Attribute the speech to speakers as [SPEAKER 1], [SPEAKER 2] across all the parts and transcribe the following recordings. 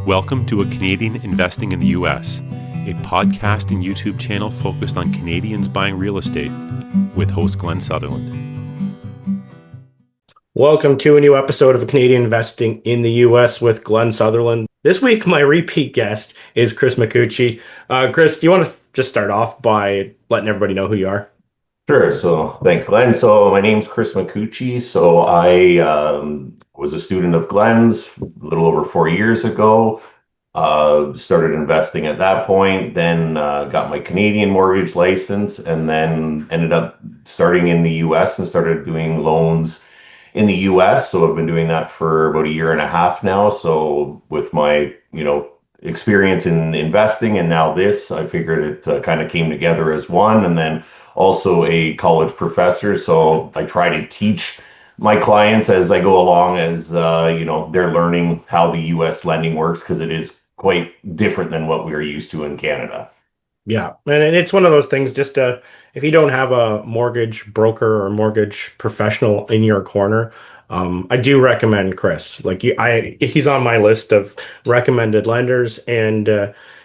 [SPEAKER 1] Welcome to A Canadian Investing in the U.S., a podcast and YouTube channel focused on Canadians buying real estate with host Glen Sutherland.
[SPEAKER 2] Welcome to a new episode of A Canadian Investing in the U.S. with Glen Sutherland. This week, my repeat guest is Chris Micucci. Chris, do you want to just start off by letting everybody know who you are?
[SPEAKER 3] Sure. So thanks, Glenn. So my name's Chris Micucci. So I was a student of Glenn's a little over 4 years ago. Started investing at that point, then got my Canadian mortgage license, and then ended up starting in the U.S. and started doing loans in the U.S. So I've been doing that for about a year and a half now. So with my, experience in investing and now this, I figured it kind of came together as one. And then also a college professor. So I try to teach my clients as I go along as, they're learning how the U.S. lending works, because it is quite different than what we're used to in Canada.
[SPEAKER 2] Yeah. And it's one of those things, just if you don't have a mortgage broker or mortgage professional in your corner, I do recommend Chris. He's on my list of recommended lenders, and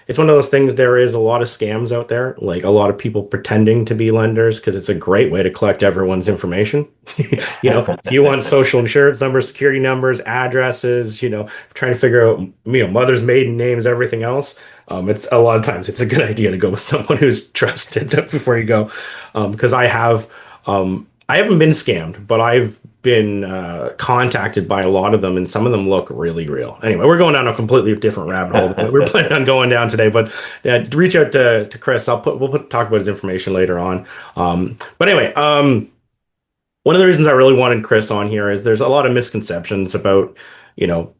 [SPEAKER 2] it's one of those things. There is a lot of scams out there, like a lot of people pretending to be lenders, because it's a great way to collect everyone's information. If you want social insurance numbers, security numbers, addresses, trying to figure out, mother's maiden names, everything else. It's a lot of times it's a good idea to go with someone who's trusted before you go, because I haven't been scammed, but I've been contacted by a lot of them, and some of them look really real. Anyway, we're going down a completely different rabbit hole that we're planning on going down today. But reach out to Chris. We'll talk about his information later on. But anyway, one of the reasons I really wanted Chris on here is there's a lot of misconceptions about doing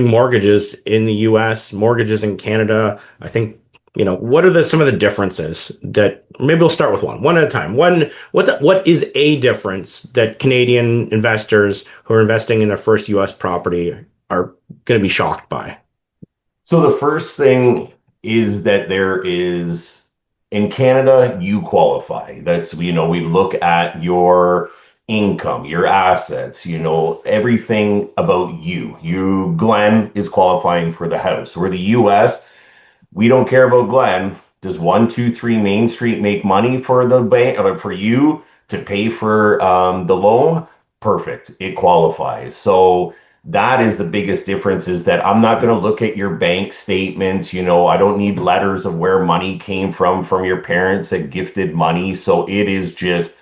[SPEAKER 2] mortgages in the U.S., mortgages in Canada. I think. What are some of the differences that maybe we'll start with one at a time. What is a difference that Canadian investors who are investing in their first U.S. property are going to be shocked by?
[SPEAKER 3] So the first thing is that there is, in Canada, you qualify. That's, we look at your income, your assets, everything about you. You, Glenn, is qualifying for the house. Where the U.S., we don't care about Glenn. Does 123 Main Street make money for the bank or for you to pay for the loan? Perfect. It qualifies. So that is the biggest difference, is that I'm not going to look at your bank statements. I don't need letters of where money came from your parents that gifted money. So it is just,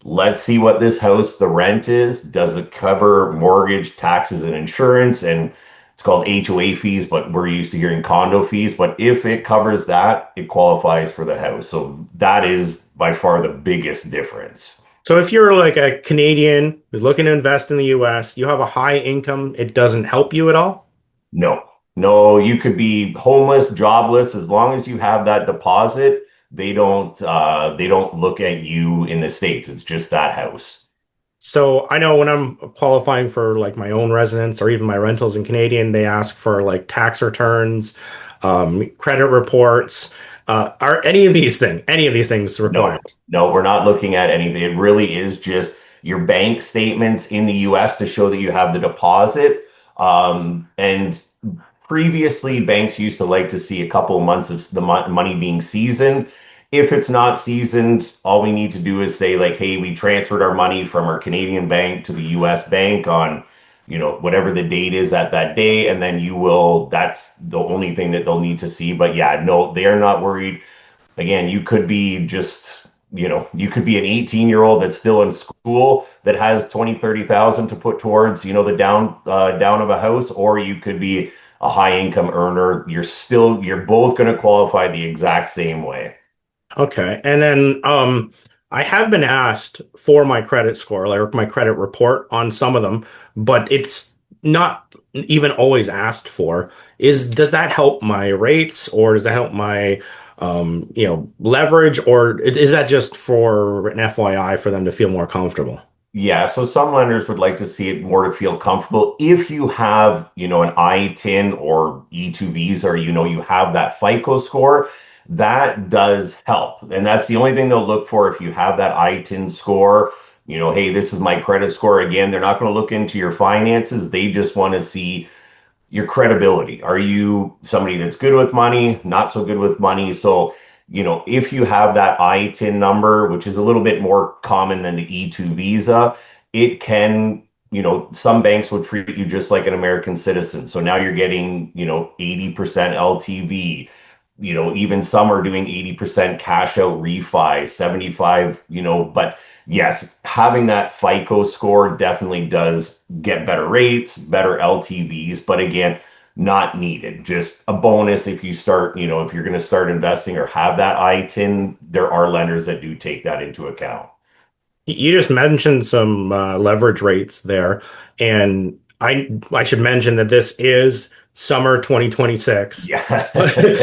[SPEAKER 3] let's see what this house, the rent is. Does it cover mortgage, taxes, and insurance? And it's called HOA fees, but we're used to hearing condo fees. But if it covers that, it qualifies for the house. So that is by far the biggest difference.
[SPEAKER 2] So if you're like a Canadian who's looking to invest in the U.S., you have a high income, it doesn't help you at all?
[SPEAKER 3] No, you could be homeless, jobless, as long as you have that deposit. They don't look at you in the States. It's just that house.
[SPEAKER 2] So I know when I'm qualifying for like my own residence or even my rentals in Canadian, they ask for like tax returns, credit reports. Are any of these things required?
[SPEAKER 3] No, we're not looking at anything. It really is just your bank statements in the U.S. to show that you have the deposit. And previously, banks used to like to see a couple of months of the money being seasoned. If it's not seasoned, all we need to do is say like, hey, we transferred our money from our Canadian bank to the U.S. bank on, whatever the date is at that day. And then that's the only thing that they'll need to see. But yeah, no, they're not worried. Again, you could be just, you could be an 18-year-old that's still in school that has 20,000-30,000 to put towards, the down of a house, or you could be a high income earner. You're both going to qualify the exact same way.
[SPEAKER 2] Okay. And then I have been asked for my credit score, like my credit report on some of them, but it's not even always asked for. Does that help my rates, or does that help my leverage, or is that just for an FYI for them to feel more comfortable?
[SPEAKER 3] Yeah, so some lenders would like to see it more to feel comfortable. If you have, an I-10 or E2 visa, or, you have that FICO score, that does help. And that's the only thing they'll look for. If you have that I-10 score, hey, this is my credit score. Again, they're not going to look into your finances. They just want to see, your credibility. Are you somebody that's good with money, not so good with money? So, if you have that ITIN number, which is a little bit more common than the E2 visa, it can, some banks will treat you just like an American citizen. So now you're getting, 80% LTV. Even some are doing 80% cash out refi, 75, but yes, having that FICO score definitely does get better rates, better LTVs, but again, not needed. Just a bonus if you start, if you're going to start investing or have that ITIN, there are lenders that do take that into account.
[SPEAKER 2] You just mentioned some leverage rates there, and I should mention that this is summer 2026
[SPEAKER 3] Yeah.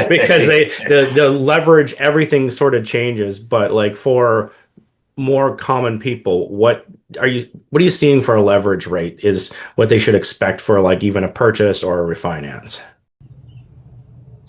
[SPEAKER 2] because the leverage everything sort of changes. But like for more common people, what are you seeing for a leverage rate is what they should expect for like even a purchase or a refinance?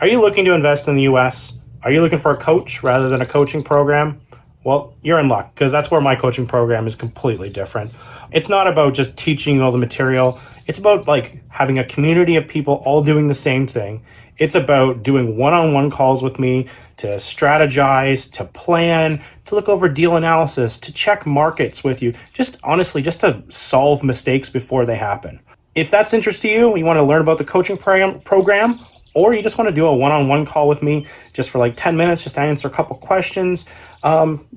[SPEAKER 2] Are you looking to invest in the US? Are you looking for a coach rather than a coaching program? Well, you're in luck because that's where my coaching program is completely different. It's not about just teaching you all the material. It's about like having a community of people all doing the same thing. It's about doing one-on-one calls with me to strategize, to plan, to look over deal analysis, to check markets with you. Just honestly, just to solve mistakes before they happen. If that's interest to you, you want to learn about the coaching program, or you just want to do a one-on-one call with me just for like 10 minutes, just to answer a couple questions,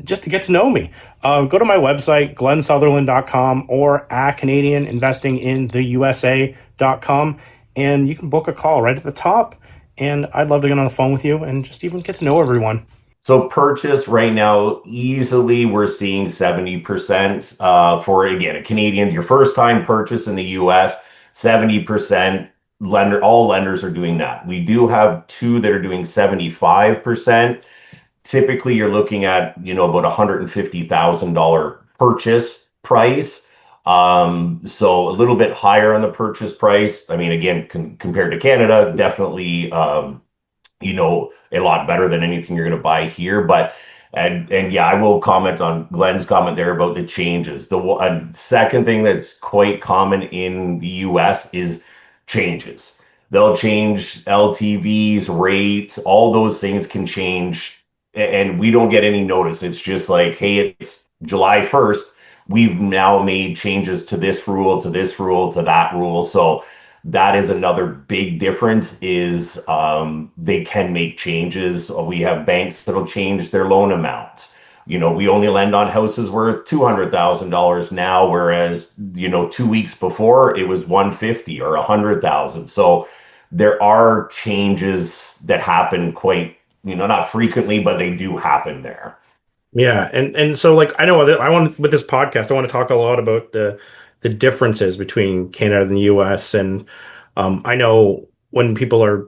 [SPEAKER 2] just to get to know me, go to my website, glensutherland.com, or at CanadianInvestingInTheUSA.com, and you can book a call right at the top. And I'd love to get on the phone with you and just even get to know everyone.
[SPEAKER 3] So purchase right now, easily we're seeing 70% for, again, a Canadian, your first time purchase in the US, 70% all lenders are doing that. We do have two that are doing 75%. Typically you're looking at, about $150,000 purchase price. So a little bit higher on the purchase price. I mean, again, compared to Canada, definitely, a lot better than anything you're going to buy here. But and yeah, I will comment on Glen's comment there about the changes. The second thing that's quite common in the US is changes. They'll change LTVs, rates, all those things can change, and we don't get any notice. It's just like, hey, it's July 1st. We've now made changes to this rule, to this rule, to that rule. So that is another big difference is they can make changes. We have banks that'll change their loan amounts. We only lend on houses worth $200,000 now, whereas, 2 weeks before it was 150 or 100,000. So there are changes that happen quite, not frequently, but they do happen there.
[SPEAKER 2] Yeah, and so like I know that I want with this podcast, I want to talk a lot about the differences between Canada and the US. And I know when people are,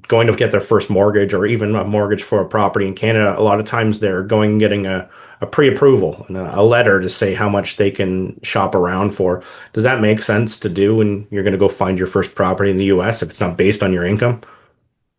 [SPEAKER 2] going to get their first mortgage or even a mortgage for a property in Canada, a lot of times they're going and getting a pre-approval and a letter to say how much they can shop around for. Does that make sense to do when you're going to go find your first property in the US if it's not based on your income?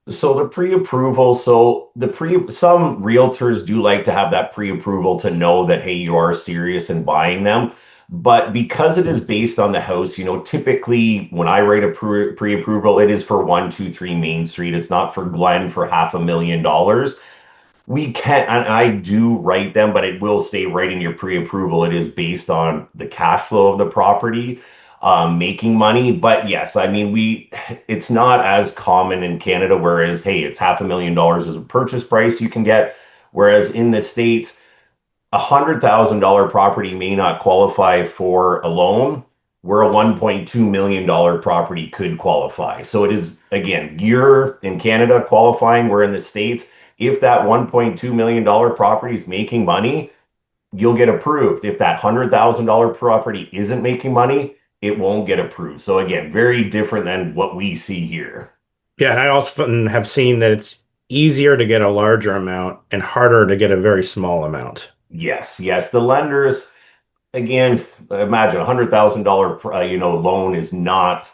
[SPEAKER 3] So the pre-approval, some realtors do like to have that pre-approval to know that, hey, you are serious in buying them. But because it is based on the house, typically when I write a pre-approval, it is for 123 Main Street. It's not for Glen for $500,000. We can, and I do write them, but it will stay right in your pre-approval. It is based on the cash flow of the property, making money. But yes, I mean, it's not as common in Canada, whereas, hey, it's $500,000 as a purchase price you can get. Whereas in the States, $100,000 property may not qualify for a loan, where a $1.2 million property could qualify. So it is, again, you're in Canada qualifying, we're in the States. If that $1.2 million property is making money, you'll get approved. If that $100,000 property isn't making money, it won't get approved. So again, very different than what we see here.
[SPEAKER 2] Yeah, and I also have seen that it's easier to get a larger amount and harder to get a very small amount.
[SPEAKER 3] Yes, yes. The lenders, again, imagine $100,000, loan is not,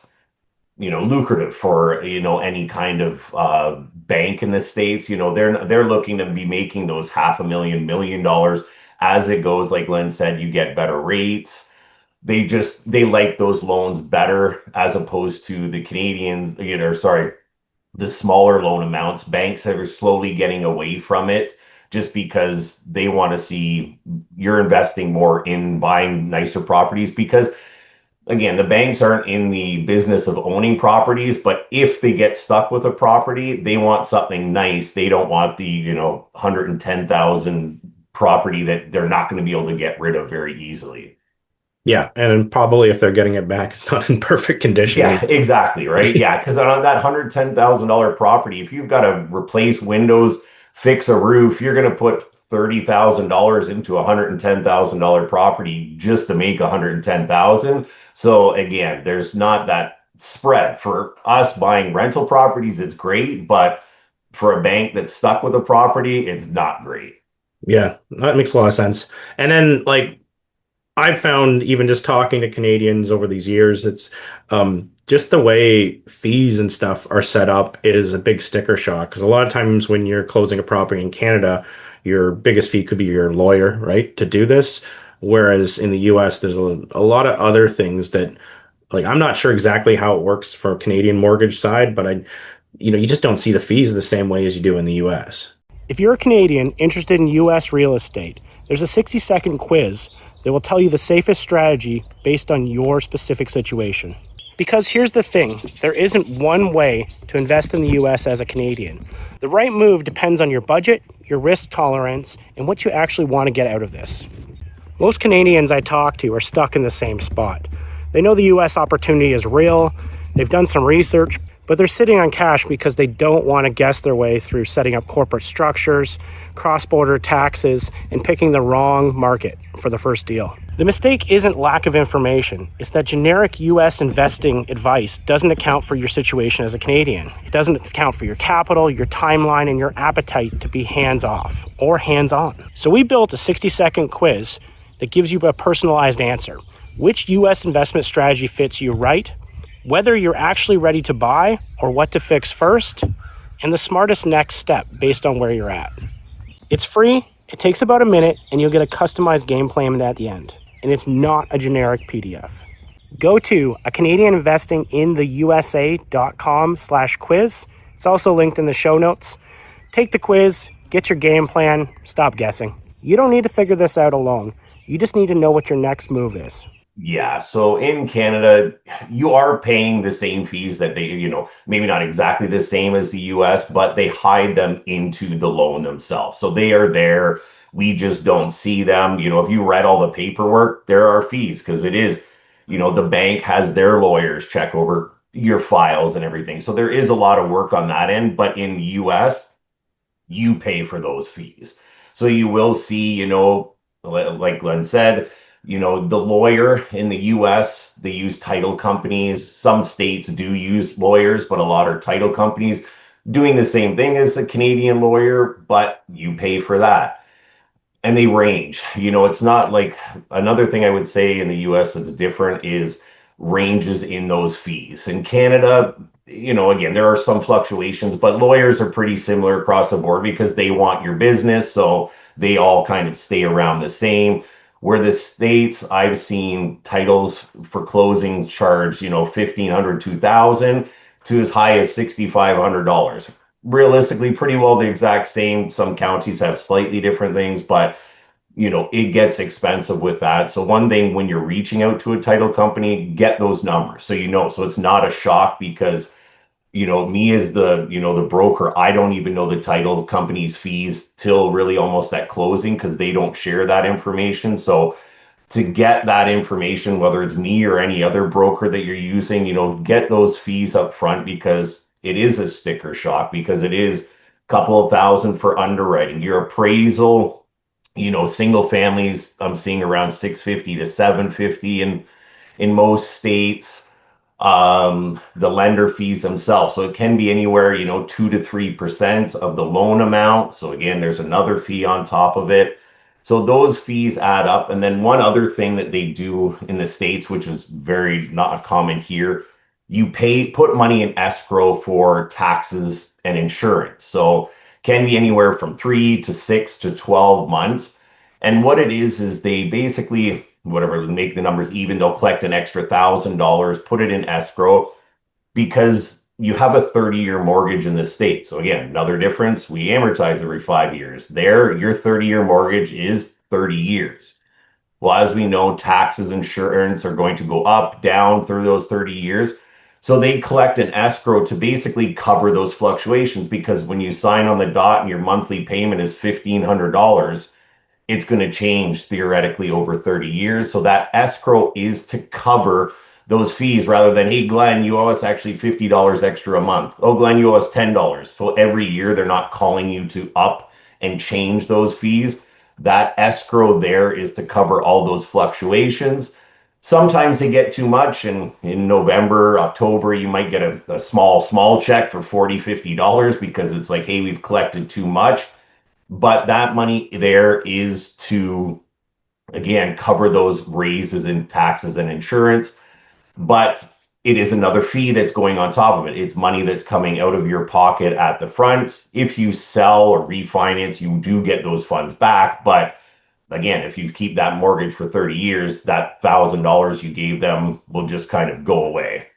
[SPEAKER 3] lucrative for, any kind of bank in the States. They're looking to be making those $500,000, $1 million as it goes. Like Glenn said, you get better rates. they like those loans better as opposed to the Canadians, or sorry, the smaller loan amounts. Banks are slowly getting away from it just because they want to see you're investing more in buying nicer properties, because again, the banks aren't in the business of owning properties, but if they get stuck with a property, they want something nice. They don't want the, 110,000 property that they're not going to be able to get rid of very easily.
[SPEAKER 2] Yeah, and probably if they're getting it back, it's not in perfect condition.
[SPEAKER 3] Yeah, exactly, right? Yeah, because on that $110,000 property, if you've got to replace windows, fix a roof, you're going to put $30,000 into a $110,000 property just to make 110,000. So again, there's not that spread. For us buying rental properties, it's great, but for a bank that's stuck with a property, it's not great.
[SPEAKER 2] Yeah, that makes a lot of sense. And then like I've found even just talking to Canadians over these years, it's just the way fees and stuff are set up is a big sticker shock. Because a lot of times when you're closing a property in Canada, your biggest fee could be your lawyer, right, to do this. Whereas in the US, there's a lot of other things that, like, I'm not sure exactly how it works for a Canadian mortgage side, but you just don't see the fees the same way as you do in the US.
[SPEAKER 4] If you're a Canadian interested in US real estate, there's a 60-second quiz that will tell you the safest strategy based on your specific situation. Because here's the thing, there isn't one way to invest in the US as a Canadian. The right move depends on your budget, your risk tolerance, and what you actually want to get out of this. Most Canadians I talk to are stuck in the same spot. They know the US opportunity is real, they've done some research, but they're sitting on cash because they don't want to guess their way through setting up corporate structures, cross-border taxes, and picking the wrong market for the first deal. The mistake isn't lack of information, it's that generic US investing advice doesn't account for your situation as a Canadian. It doesn't account for your capital, your timeline, and your appetite to be hands-off or hands-on. So we built a 60-second quiz that gives you a personalized answer. Which US investment strategy fits you right, whether you're actually ready to buy or what to fix first, and the smartest next step based on where you're at. It's free, it takes about a minute, and you'll get a customized game plan at the end. And it's not a generic PDF. Go to CanadianInvestingInTheUSA.com/quiz. It's also linked in the show notes. Take the quiz, get your game plan, stop guessing. You don't need to figure this out alone. You just need to know what your next move is.
[SPEAKER 3] Yeah, so in Canada, you are paying the same fees that they, maybe not exactly the same as the US, but they hide them into the loan themselves. So they are there. We just don't see them. If you read all the paperwork, there are fees because it is, the bank has their lawyers check over your files and everything. So there is a lot of work on that end, but in the US, you pay for those fees. So you will see, like Glenn said, the lawyer in the US, they use title companies. Some states do use lawyers, but a lot are title companies doing the same thing as a Canadian lawyer, but you pay for that. And they range. It's not like, another thing I would say in the US that's different is ranges in those fees. In Canada, again, there are some fluctuations, but lawyers are pretty similar across the board because they want your business. So they all kind of stay around the same. Where the States, I've seen titles for closing charge, $1,500, $2,000 to as high as $6,500. Realistically, pretty well the exact same. Some counties have slightly different things, but it gets expensive with that. So one thing, when you're reaching out to a title company, get those numbers. So so it's not a shock because me as the broker, I don't even know the title company's fees till really almost at closing because they don't share that information. So to get that information, whether it's me or any other broker that you're using, get those fees up front because it is a sticker shock, because it is a couple of thousand for underwriting. Your appraisal, single families, I'm seeing around $650 to $750 in most states. The lender fees themselves. So it can be anywhere, 2 to 3% of the loan amount. So again, there's another fee on top of it. So those fees add up. And then one other thing that they do in the States, which is very not common here, you put money in escrow for taxes and insurance. So can be anywhere from 3 to 6 to 12 months. And what it is they basically, whatever, make the numbers even, they'll collect an extra $1,000, put it in escrow, because you have a 30-year mortgage in the state. So again, another difference, we amortize every 5 years. There, your 30-year mortgage is 30 years. Well, as we know, taxes, insurance are going to go up, down through those 30 years. So they collect an escrow to basically cover those fluctuations, because when you sign on the dot and your monthly payment is $1,500, it's going to change theoretically over 30 years. So that escrow is to cover those fees, rather than, hey, Glenn, you owe us actually $50 extra a month. Oh, Glenn, you owe us $10. So every year they're not calling you to up and change those fees. That escrow there is to cover all those fluctuations. Sometimes they get too much, and in November, October, you might get a small check for $40, $50 because it's like, hey, we've collected too much. But that money there is to, again, cover those raises in taxes and insurance. But it is another fee that's going on top of it. It's money that's coming out of your pocket at the front. If you sell or refinance, you do get those funds back. But again, if you keep that mortgage for 30 years, that $1,000 you gave them will just kind of go away.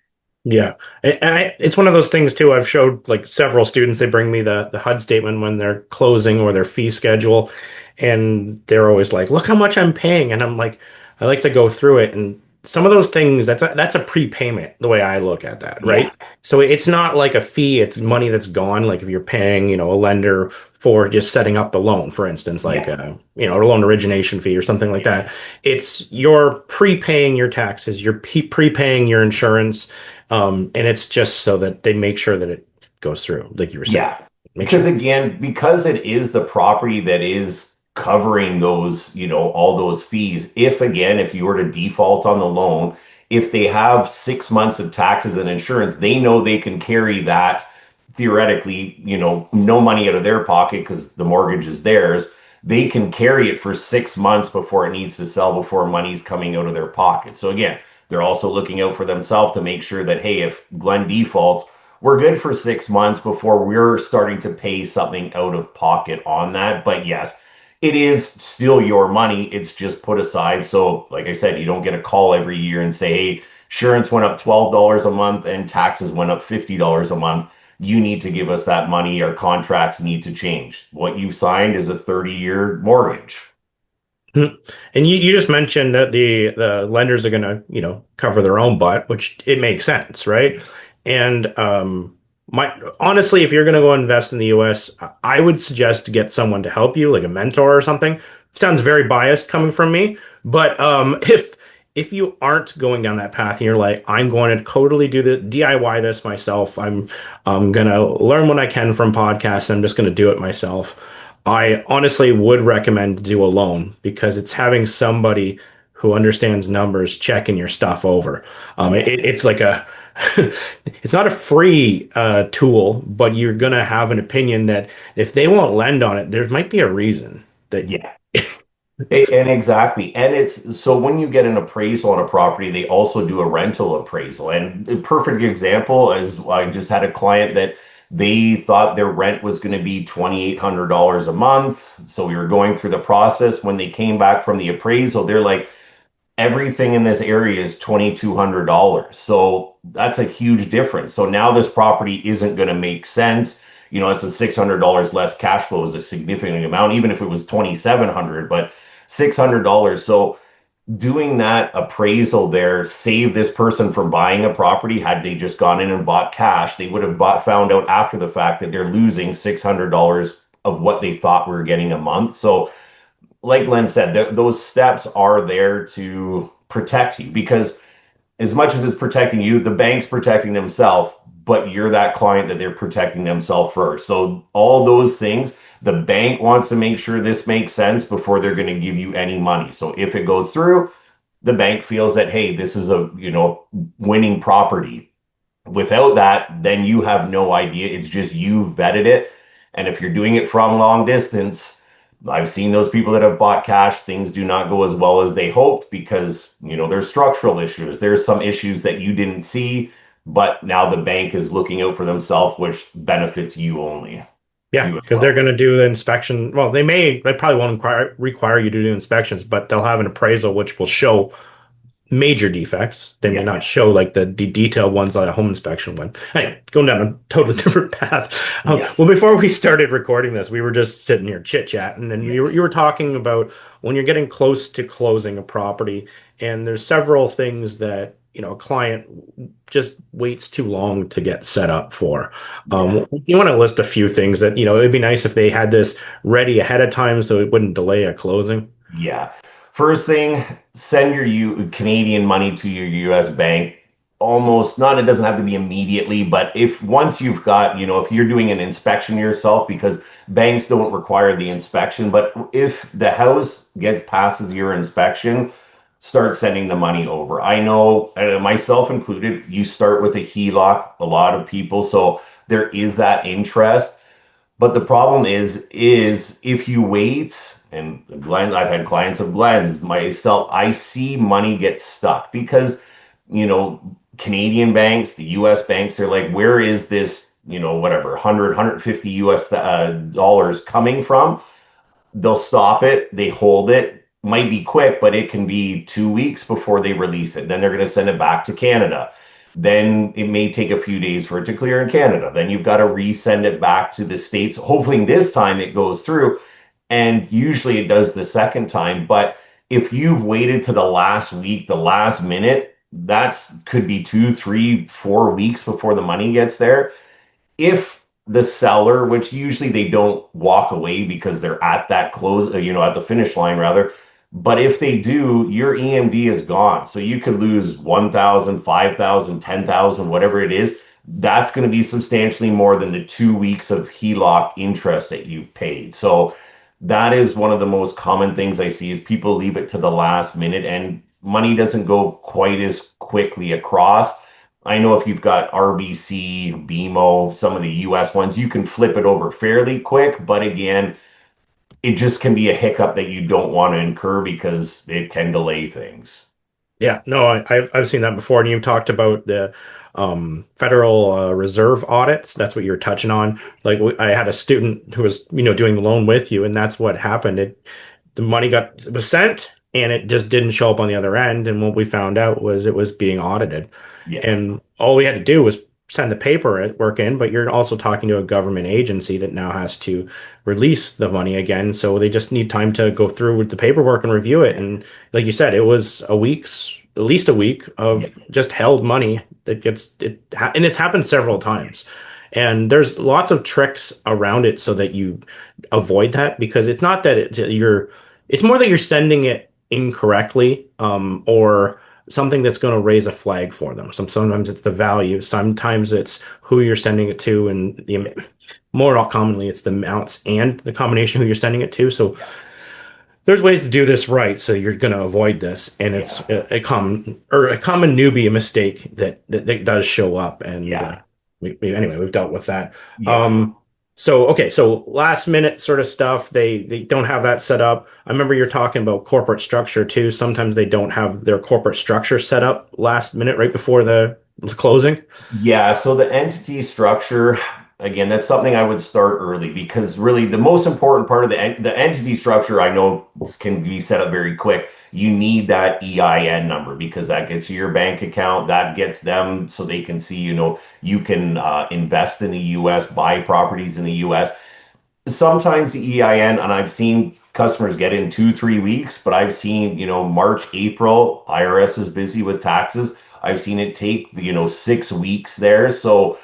[SPEAKER 2] Yeah. It's one of those things too. I've showed like several students, they bring me the HUD statement when they're closing or their fee schedule. And they're always like, look how much I'm paying. And I'm like, I like to go through it. And some of those things, that's a prepayment, the way I look at that, right?
[SPEAKER 3] Yeah.
[SPEAKER 2] So it's not like a fee, it's money that's gone. Like if you're paying, a lender for just setting up the loan, for instance, like a loan origination fee or something like that. It's you're prepaying your taxes, you're prepaying your insurance, and it's just so that they make sure that it goes through, like you were saying.
[SPEAKER 3] Yeah. Because again, because it is the property that is covering those, all those fees. If you were to default on the loan, if they have 6 months of taxes and insurance, they know they can carry that theoretically, no money out of their pocket because the mortgage is theirs. They can carry it for 6 months before it needs to sell, before money's coming out of their pocket. So again, they're also looking out for themselves to make sure that, hey, if Glenn defaults, we're good for 6 months before we're starting to pay something out of pocket on that. But yes, it is still your money. It's just put aside. So like I said, you don't get a call every year and say, hey, insurance went up $12 a month and taxes went up $50 a month. You need to give us that money. Our contracts need to change. What you signed is a 30-year mortgage.
[SPEAKER 2] And you just mentioned that the lenders are going to, cover their own butt, which it makes sense, right? And honestly, if you're going to go invest in the US, I would suggest to get someone to help you, like a mentor or something. Sounds very biased coming from me, but if you aren't going down that path and you're like, I'm going to totally do the DIY this myself, I'm going to learn what I can from podcasts, I'm just going to do it myself. I honestly would recommend to do a loan, because it's having somebody who understands numbers checking your stuff over. It's like it's not a free tool, but you're going to have an opinion that if they won't lend on it, there might be a reason that.
[SPEAKER 3] Yeah. And exactly. And it's so when you get an appraisal on a property, they also do a rental appraisal. And a perfect example is, I just had a client that they thought their rent was going to be $2,800 a month. So we were going through the process. When they came back from the appraisal, they're like, everything in this area is $2,200. So that's a huge difference. So now this property isn't going to make sense. It's a $600 less cash flow is a significant amount, even if it was $2,700, but $600. So doing that appraisal there saved this person from buying a property. Had they just gone in and bought cash, they would have found out after the fact that they're losing $600 of what they thought we were getting a month. So like Glenn said, those steps are there to protect you, because as much as it's protecting you, the bank's protecting themselves, but you're that client that they're protecting themselves first. So all those things, the bank wants to make sure this makes sense before they're going to give you any money. So if it goes through, the bank feels that, hey, this is a, winning property. Without that, then you have no idea. It's just you vetted it. And if you're doing it from long distance, I've seen those people that have bought cash, things do not go as well as they hoped, because, there's structural issues. There's some issues that you didn't see, but now the bank is looking out for themselves, which benefits you only.
[SPEAKER 2] Yeah,
[SPEAKER 3] do as
[SPEAKER 2] because
[SPEAKER 3] well.
[SPEAKER 2] they're going to do the inspection. Well, they probably won't require you to do inspections, but they'll have an appraisal which will show major defects. They may
[SPEAKER 3] Yeah.
[SPEAKER 2] not show like the detailed ones that a home inspection would. Anyway, going down a totally different path.
[SPEAKER 3] Yeah.
[SPEAKER 2] Well, before we started recording this, we were just sitting here chit chatting, and you were talking about when you're getting close to closing a property, and there's several things that a client just waits too long to get set up for.
[SPEAKER 3] Yeah.
[SPEAKER 2] You want to list a few things that it'd be nice if they had this ready ahead of time so it wouldn't delay a closing.
[SPEAKER 3] Yeah. First thing, send your Canadian money to your US bank. Almost not, it doesn't have to be immediately, but if once you've got, if you're doing an inspection yourself, because banks don't require the inspection, but if the house passes your inspection, start sending the money over. I know, myself included, you start with a HELOC, a lot of people, so there is that interest. But the problem is if you wait, and Glenn, I've had clients of Glenn's, myself, I see money get stuck because, Canadian banks, the US banks, they're like, where is this, whatever, 150 US dollars coming from? They'll stop it, they hold it, might be quick, but it can be 2 weeks before they release it. Then they're going to send it back to Canada. Then it may take a few days for it to clear in Canada. Then you've got to resend it back to the States. Hopefully this time it goes through. And usually it does the second time. But if you've waited to the last week, the last minute, that's could be 2, 3, 4 weeks before the money gets there. If the seller, which usually they don't walk away because they're at that close, at the finish line rather. But if they do, your EMD is gone. So you could lose 1,000, 5,000, 10,000, whatever it is. That's going to be substantially more than the 2 weeks of HELOC interest that you've paid. So that is one of the most common things I see is people leave it to the last minute and money doesn't go quite as quickly across. I know if you've got RBC, BMO, some of the US ones, you can flip it over fairly quick. But again, it just can be a hiccup that you don't want to incur because it can delay things.
[SPEAKER 2] Yeah, no, I've seen that before, and you've talked about the Federal Reserve audits. That's what you're touching on. Like I had a student who was doing the loan with you, and that's what happened. The money was sent, and it just didn't show up on the other end. And what we found out was it was being audited,
[SPEAKER 3] Yeah.
[SPEAKER 2] and all we had to do was send the paperwork in. But you're also talking to a government agency that now has to release the money again, so they just need time to go through with the paperwork and review it. And like you said, it was at least a week of just held money that gets it, and it's happened several times. And there's lots of tricks around it so that you avoid that, because it's not that it's more that you're sending it incorrectly, or something that's going to raise a flag for them. Sometimes it's the value, sometimes it's who you're sending it to, and more commonly it's the amounts and the combination who you're sending it to. So there's ways to do this right, so you're going to avoid this, and it's a common newbie mistake that does show up, and we've dealt with that.
[SPEAKER 3] Yeah.
[SPEAKER 2] So last minute sort of stuff, they don't have that set up. I remember you're talking about corporate structure too. Sometimes they don't have their corporate structure set up last minute right before the closing.
[SPEAKER 3] Yeah, so the entity structure, again, that's something I would start early because really the most important part of the entity structure, I know can be set up very quick. You need that EIN number because that gets you your bank account. That gets them so they can see, you can invest in the US, buy properties in the US. Sometimes the EIN, and I've seen customers get in 2, 3 weeks, but I've seen, March, April, IRS is busy with taxes. I've seen it take, 6 weeks there. So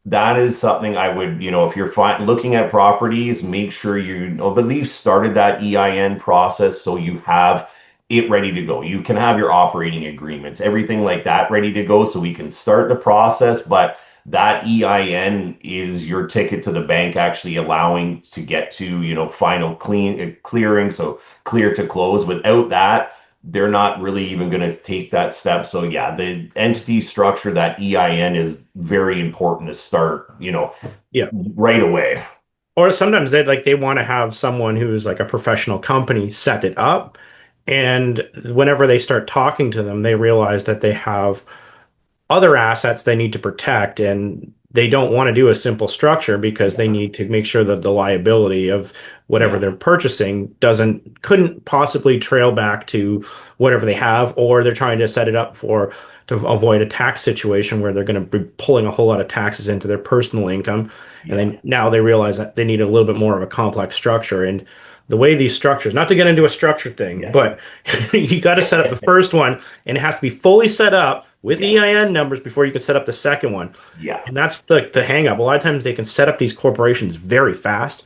[SPEAKER 3] that is something I would, if you're looking at properties, make sure you at least started that EIN process so you have it ready to go. You can have your operating agreements, everything like that ready to go so we can start the process. But that EIN is your ticket to the bank actually allowing to get to, final clearing, so clear to close. Without that, they're not really even going to take that step. So yeah, the entity structure, that EIN is very important to start, right away.
[SPEAKER 2] Or sometimes they want to have someone who's like a professional company set it up. And whenever they start talking to them, they realize that they have other assets they need to protect, and they don't want to do a simple structure because they need to make sure that the liability of whatever they're purchasing couldn't possibly trail back to whatever they have, or they're trying to set it up to avoid a tax situation where they're going to be pulling a whole lot of taxes into their personal income. And then now they realize that they need a little bit more of a complex structure. And the way these structures, not to get into a structure thing, but you got to set up the first one and it has to be fully set up with EIN numbers before you can set up the second one.
[SPEAKER 3] Yeah.
[SPEAKER 2] And that's the hang up. A lot of times they can set up these corporations very fast,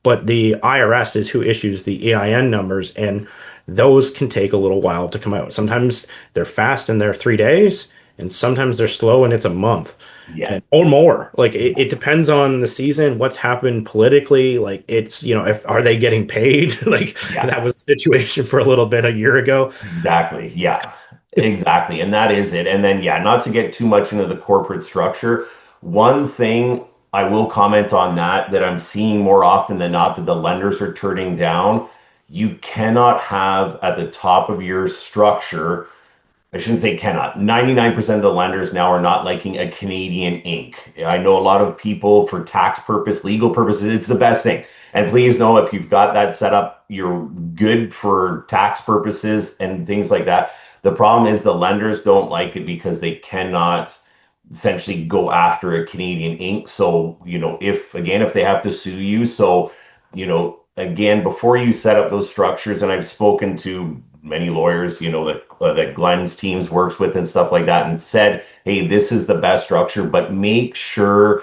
[SPEAKER 2] but the IRS is who issues the EIN numbers, and those can take a little while to come out. Sometimes they're fast and they're 3 days, and sometimes they're slow and it's a month.
[SPEAKER 3] Yeah.
[SPEAKER 2] Or more. Like it depends on the season, what's happened politically. Like it's, if are they getting paid? Like that was the situation for a little bit a year ago.
[SPEAKER 3] Exactly. Yeah, exactly. And that is it. And then, not to get too much into the corporate structure, one thing I will comment on that I'm seeing more often than not that the lenders are turning down, you cannot have at the top of your structure, I shouldn't say cannot. 99% of the lenders now are not liking a Canadian Inc. I know a lot of people for tax purpose, legal purposes, it's the best thing. And please know if you've got that set up, you're good for tax purposes and things like that. The problem is the lenders don't like it because they cannot essentially go after a Canadian Inc. So, if they have to sue you, so, again, before you set up those structures, and I've spoken to many lawyers, that Glen's teams works with and stuff like that, and said, hey, this is the best structure, but make sure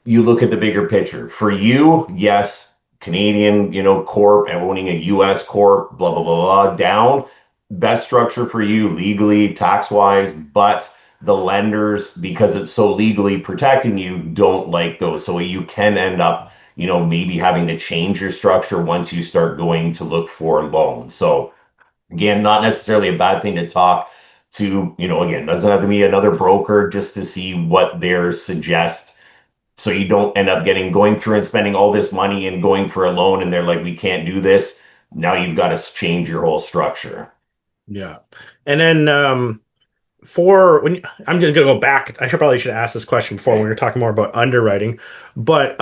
[SPEAKER 3] you look at the bigger picture. For you, yes, Canadian, corp and owning a US corp, blah, blah, blah, blah, down, best structure for you legally, tax-wise, but the lenders, because it's so legally protecting you, don't like those. So you can end up, maybe having to change your structure once you start going to look for loans. So again, not necessarily a bad thing to talk to, again, doesn't have to be another broker just to see what theirs suggest. So you don't end up going through and spending all this money and going for a loan and they're like, we can't do this. Now you've got to change your whole structure.
[SPEAKER 2] Yeah. And then I'm just going to go back. I probably should ask this question before when we were talking more about underwriting, but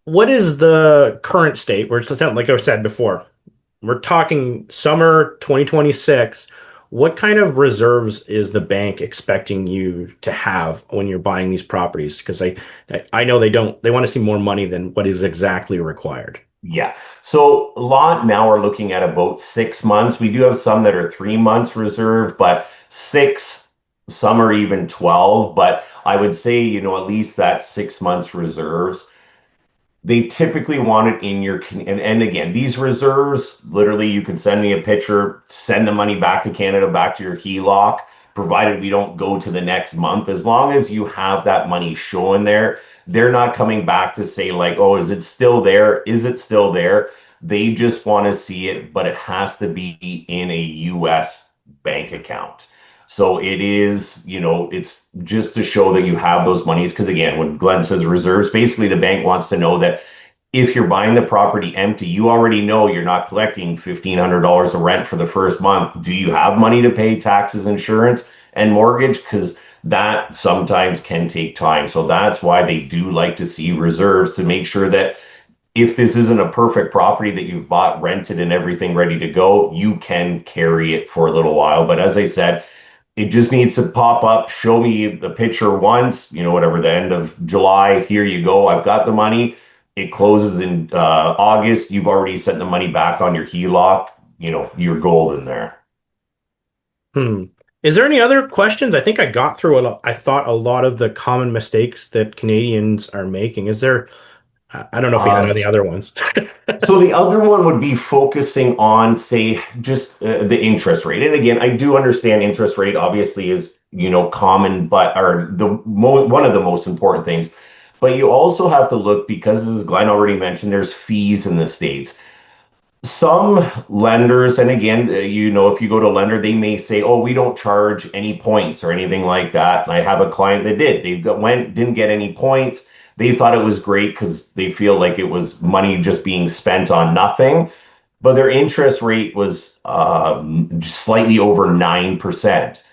[SPEAKER 2] what is the current state where it's like I said before, we're talking summer 2026. What kind of reserves is the bank expecting you to have when you're buying these properties? Because I know they want to see more money than what is exactly required.
[SPEAKER 3] Yeah. So a lot now are looking at about 6 months. We do have some that are 3 months reserved, but 6, some are even 12. But I would say, at least that 6 months reserves. They typically want it in your, and again, these reserves, literally you can send me a picture, send the money back to Canada, back to your HELOC, provided we don't go to the next month. As long as you have that money showing there, they're not coming back to say like, oh, is it still there? Is it still there? They just want to see it, but it has to be in a US bank account. So it is, it's just to show that you have those monies. Because again, when Glen says reserves, basically the bank wants to know that if you're buying the property empty, you already know you're not collecting $1,500 of rent for the first month. Do you have money to pay taxes, insurance, and mortgage? Because that sometimes can take time. So that's why they do like to see reserves, to make sure that if this isn't a perfect property that you've bought, rented, and everything ready to go, you can carry it for a little while. But as I said, it just needs to pop up, show me the picture once, whatever, the end of July, here you go, I've got the money. It closes in August, you've already sent the money back on your HELOC, you're golden there.
[SPEAKER 2] Is there any other questions? I think I got through a lot of the common mistakes that Canadians are making. Is there, I don't know if we have any other ones.
[SPEAKER 3] So the other one would be focusing on, say, just the interest rate. And again, I do understand interest rate obviously is, common, but one of the most important things. But you also have to look, because as Glen already mentioned, there's fees in the States. Some lenders, and again, if you go to a lender, they may say, oh, we don't charge any points or anything like that. And I have a client that did. Didn't get any points. They thought it was great because they feel like it was money just being spent on nothing. But their interest rate was slightly over 9%,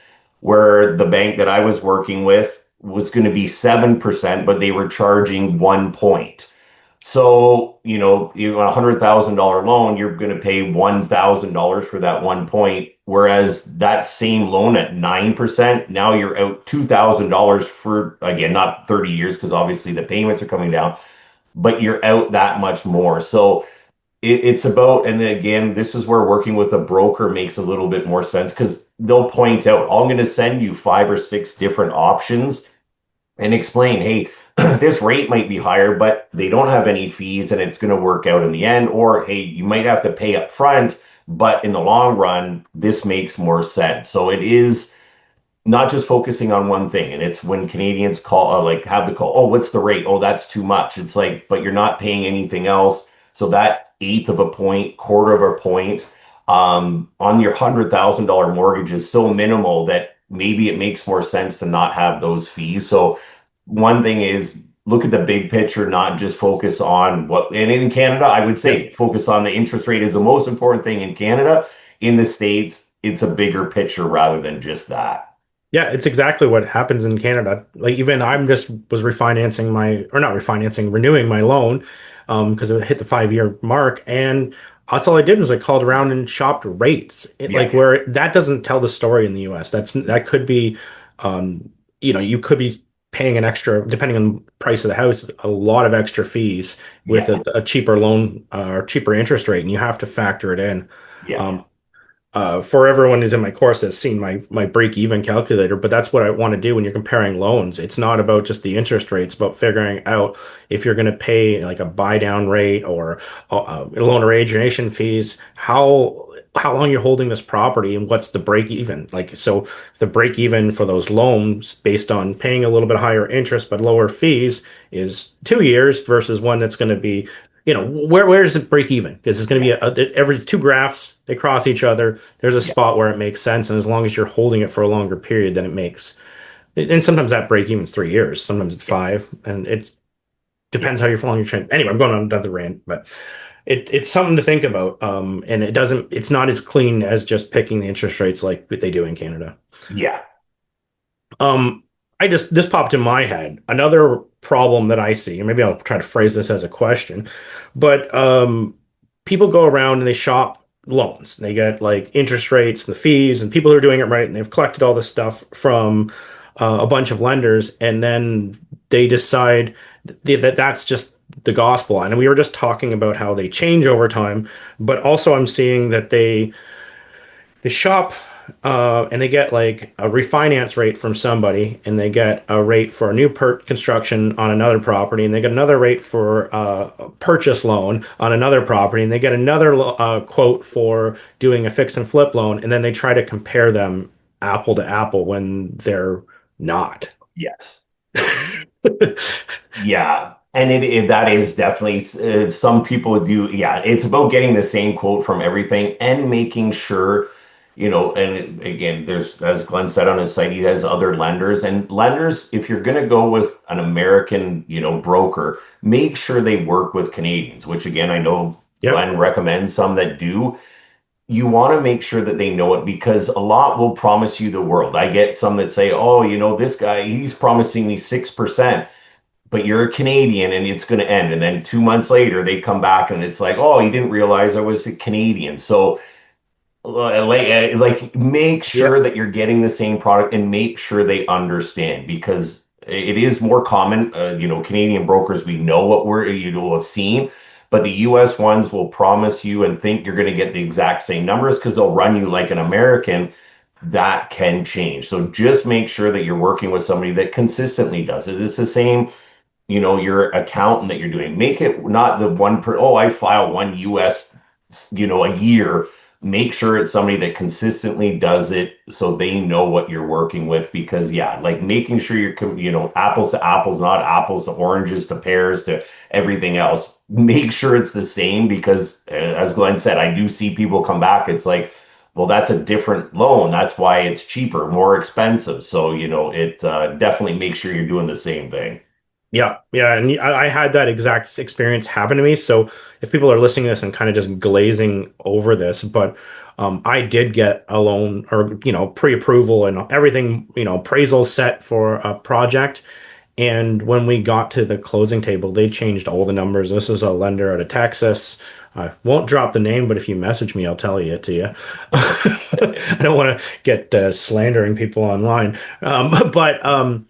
[SPEAKER 3] where the bank that I was working with was going to be 7%, but they were charging 1 point. So, you want a $100,000 loan, you're going to pay $1,000 for that 1 point. Whereas that same loan at 9%, now you're out $2,000 for, again, not 30 years, because obviously the payments are coming down, but you're out that much more. So it's about, and again, this is where working with a broker makes a little bit more sense, because they'll point out, I'm going to send you 5 or 6 different options and explain, hey, this rate might be higher, but they don't have any fees and it's going to work out in the end. Or, hey, you might have to pay up front, but in the long run, this makes more sense. So it is not just focusing on one thing. And it's when Canadians call, have the call, oh, what's the rate? Oh, that's too much. It's like, but you're not paying anything else. So that eighth of a point, quarter of a point on your $100,000 mortgage is so minimal that maybe it makes more sense to not have those fees. So one thing is look at the big picture, not just focus on and in Canada, I would say focus on the interest rate is the most important thing in Canada. In the States, it's a bigger picture rather than just that.
[SPEAKER 2] Yeah, it's exactly what happens in Canada. Like even I'm just was renewing my loan because it hit the 5-year mark, and that's all I did was I called around and shopped rates. Like where that doesn't tell the story in the US. That could be you could be paying an extra, depending on the price of the house, a lot of extra fees with a cheaper loan or cheaper interest rate, and you have to factor it in. For everyone who's in my course has seen my break-even calculator, but that's what I want to do when you're comparing loans. It's not about just the interest rates, but figuring out if you're going to pay like a buy-down rate or loan origination fees, how long you're holding this property and what's the break-even. Like, so the break-even for those loans based on paying a little bit higher interest but lower fees is 2 years versus one that's going to be where does it break even? Because it's going to be every 2 graphs, they cross each other. There's a spot where it makes sense. And as long as you're holding it for a longer period, then it makes, and sometimes that break even is 3 years. Sometimes it's 5, and it depends how long you're trying. Anyway, I'm going on another rant, but it's something to think about. And it's not as clean as just picking the interest rates like they do in Canada.
[SPEAKER 3] Yeah.
[SPEAKER 2] This popped in my head. Another problem that I see, and maybe I'll try to phrase this as a question, but people go around and they shop loans. They get like interest rates and the fees, and people who are doing it right, and they've collected all this stuff from a bunch of lenders, and then they decide that that's just the gospel. And we were just talking about how they change over time, but also I'm seeing that they shop and they get like a refinance rate from somebody, and they get a rate for a new construction on another property, and they get another rate for a purchase loan on another property, and they get another quote for doing a fix and flip loan, and then they try to compare them apple to apple when they're not.
[SPEAKER 3] Yes. Yeah. And that is definitely, some people do. Yeah. It's about getting the same quote from everything and making sure, and again, there's, as Glenn said on his site, he has other lenders, and lenders, if you're going to go with an American, broker, make sure they work with Canadians, which again, I know Glenn recommends some that do. You want to make sure that they know it, because a lot will promise you the world. I get some that say, oh, this guy, he's promising me 6%, but you're a Canadian and it's going to end. And then 2 months later, they come back and it's like, oh, he didn't realize I was a Canadian. So make sure that you're getting the same product, and make sure they understand, because it is more common. Canadian brokers, we know what have seen, but the US ones will promise you and think you're going to get the exact same numbers because they'll run you like an American. That can change. So just make sure that you're working with somebody that consistently does it. It's the same, your accountant that you're doing. Make it not the I file one US, a year. Make sure it's somebody that consistently does it, so they know what you're working with. Because making sure you're, apples to apples, not apples to oranges to pears to everything else. Make sure it's the same, because as Glenn said, I do see people come back. It's like, well, that's a different loan. That's why it's cheaper, more expensive. So, it definitely make sure you're doing the same thing.
[SPEAKER 2] Yeah, yeah, and I had that exact experience happen to me. So if people are listening to this and kind of just glazing over this, but I did get a loan or pre-approval and everything, appraisal set for a project. And when we got to the closing table, they changed all the numbers. This is a lender out of Texas. I won't drop the name, but if you message me, I'll tell it to you. I don't want to get slandering people online, but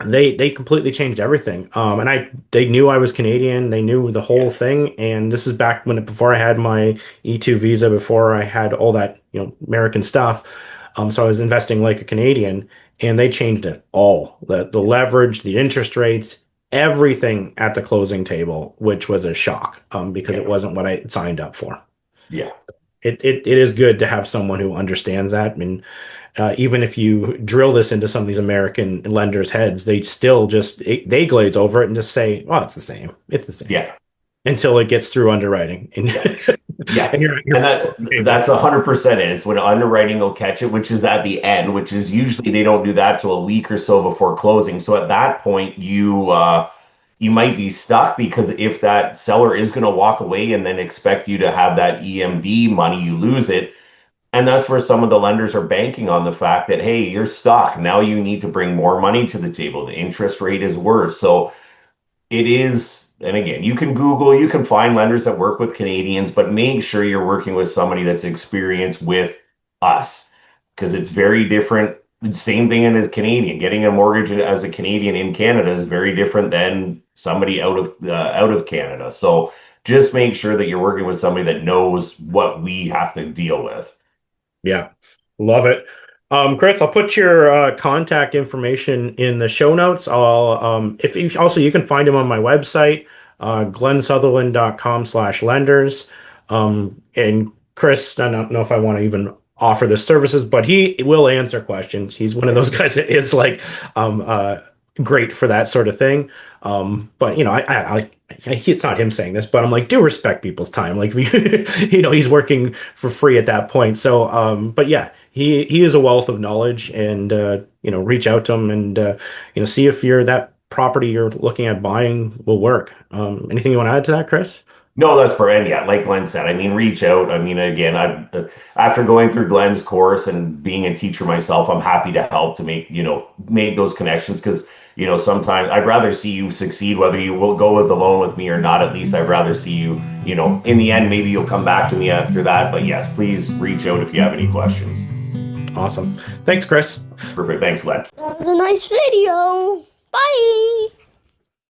[SPEAKER 2] they completely changed everything. And they knew I was Canadian. They knew the whole thing. And this is back before I had my E2 visa, before I had all that, American stuff. So I was investing like a Canadian, and they changed it all. The leverage, the interest rates, everything at the closing table, which was a shock, because
[SPEAKER 3] Yeah.
[SPEAKER 2] it wasn't what I signed up for.
[SPEAKER 3] Yeah.
[SPEAKER 2] It is good to have someone who understands that. I mean, even if you drill this into some of these American lenders' heads, they still they glaze over it and just say, "Oh, it's the same. It's the same,"
[SPEAKER 3] Yeah.
[SPEAKER 2] until it gets through underwriting, and
[SPEAKER 3] Yeah.
[SPEAKER 2] and you're
[SPEAKER 3] And that's 100% it. It's when underwriting will catch it, which is at the end, which is usually they don't do that till a week or so before closing. So at that point, you might be stuck, because if that seller is going to walk away and then expect you to have that EMD money, you lose it. And that's where some of the lenders are banking on the fact that, hey, you're stuck. Now you need to bring more money to the table. The interest rate is worse. So it is, and again, you can Google, you can find lenders that work with Canadians, but make sure you're working with somebody that's experienced with us, because it's very different. Same thing as Canadian. Getting a mortgage as a Canadian in Canada is very different than somebody out of Canada. So just make sure that you're working with somebody that knows what we have to deal with.
[SPEAKER 2] Yeah, love it. Chris, I'll put your contact information in the show notes. I'll if you, also you can find him on my website, glensutherland.com/lenders. And Chris, I don't know if I want to even offer the services, but he will answer questions. He's one of those guys that is like great for that sort of thing. But it's not him saying this, but I'm like, do respect people's time. Like, he's working for free at that point. So, but yeah, he is a wealth of knowledge, and reach out to him, and see if that property you're looking at buying will work. Anything you want to add to that, Chris?
[SPEAKER 3] No, that's perfect. And yeah, like Glenn said, I mean, reach out. I mean, again, after going through Glenn's course and being a teacher myself, I'm happy to help to make those connections, because, sometimes I'd rather see you succeed, whether you will go with the loan with me or not. At least I'd rather see you, in the end, maybe you'll come back to me after that. But yes, please reach out if you have any questions.
[SPEAKER 2] Awesome. Thanks, Chris.
[SPEAKER 3] Perfect. Thanks, Glenn.
[SPEAKER 5] That was a nice video. Bye.